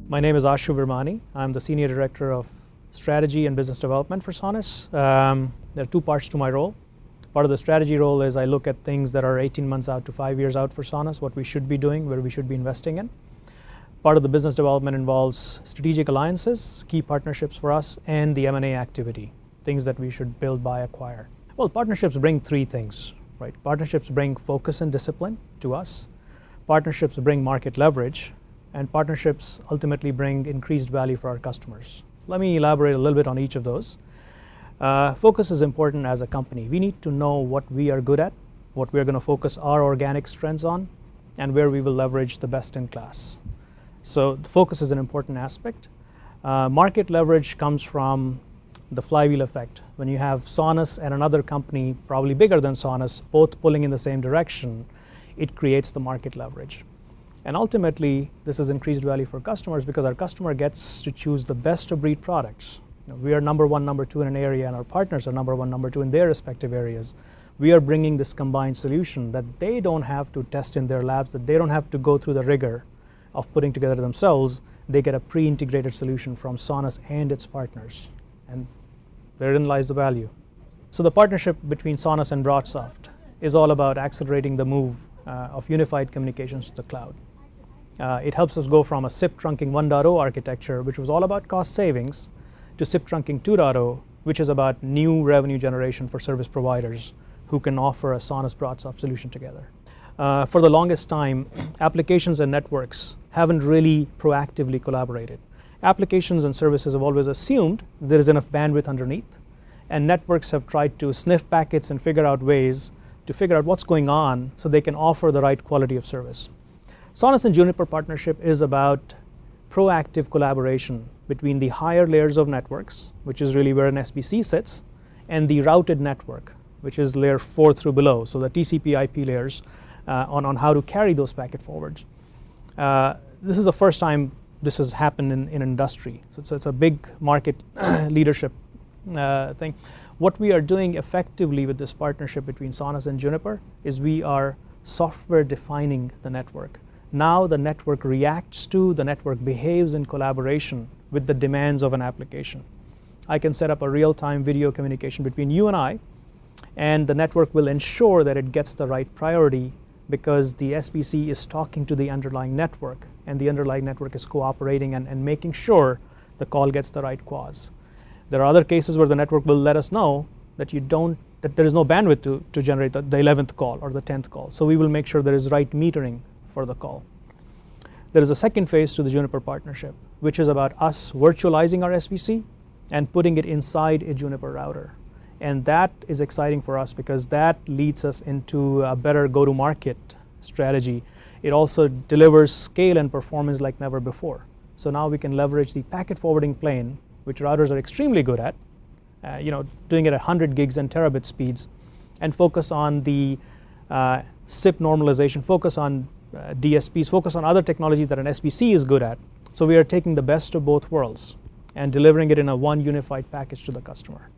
My name is Ashu Virmani. I'm the Senior Director of Strategy and Business Development for Sonus. There are two parts to my role. Part of the strategy role is I look at things that are 18 months out to 5 years out for Sonus, what we should be doing, where we should be investing in. Part of the business development involves strategic alliances, key partnerships for us, and the M&A activity, things that we should build, buy, acquire. Well, partnerships bring three things, right? Partnerships bring focus and discipline to us. Partnerships bring market leverage, and partnerships ultimately bring increased value for our customers. Let me elaborate a little bit on each of those. Focus is important as a company. We need to know what we are good at, what we are going to focus our organic strengths on, and where we will leverage the best in class. So the focus is an important aspect. Market leverage comes from the flywheel effect. When you have Sonus and another company, probably bigger than Sonus, both pulling in the same direction, it creates the market leverage. And ultimately, this is increased value for customers because our customer gets to choose the best of breed products. We are number one, number two in an area, and our partners are number one, number two in their respective areas. We are bringing this combined solution that they don't have to test in their labs, that they don't have to go through the rigor of putting together themselves. They get a pre-integrated solution from Sonus and its partners. And therein lies the value. So the partnership between Sonus and BroadSoft is all about accelerating the move of unified communications to the cloud. It helps us go from a SIP trunking 1.0 architecture, which was all about cost savings, to SIP trunking 2.0, which is about new revenue generation for service providers who can offer a Sonus BroadSoft solution together. For the longest time, applications and networks haven't really proactively collaborated. Applications and services have always assumed there is enough bandwidth underneath, and networks have tried to sniff packets and figure out ways to figure out what's going on so they can offer the right quality of service. Sonus and Juniper partnership is about proactive collaboration between the higher layers of networks, which is really where an SBC sits, and the routed network, which is layer 4 through below, so the TCP IP layers on how to carry those packet forwards. This is the first time this has happened in industry, so it's a big market leadership thing. What we are doing effectively with this partnership between Sonus and Juniper is we are software defining the network. Now the network reacts to, the network behaves in collaboration with the demands of an application. I can set up a real-time video communication between you and the network will ensure that it gets the right priority because the SBC is talking to the underlying network, and the underlying network is cooperating and making sure the call gets the right cause. There are other cases where the network will let us know that there is no bandwidth to generate the 11th call or the 10th call. So we will make sure there is right metering for the call. There is a second phase to the Juniper partnership, which is about us virtualizing our SBC and putting it inside a Juniper router. And that is exciting for us because that leads us into a better go-to-market strategy. It also delivers scale and performance like never before. So now we can leverage the packet forwarding plane, which routers are extremely good at, doing it at 100 gigs and terabit speeds, and focus on the SIP normalization, focus on DSPs, focus on other technologies that an SBC is good at. So we are taking the best of both worlds and delivering it in a one unified package to the customer.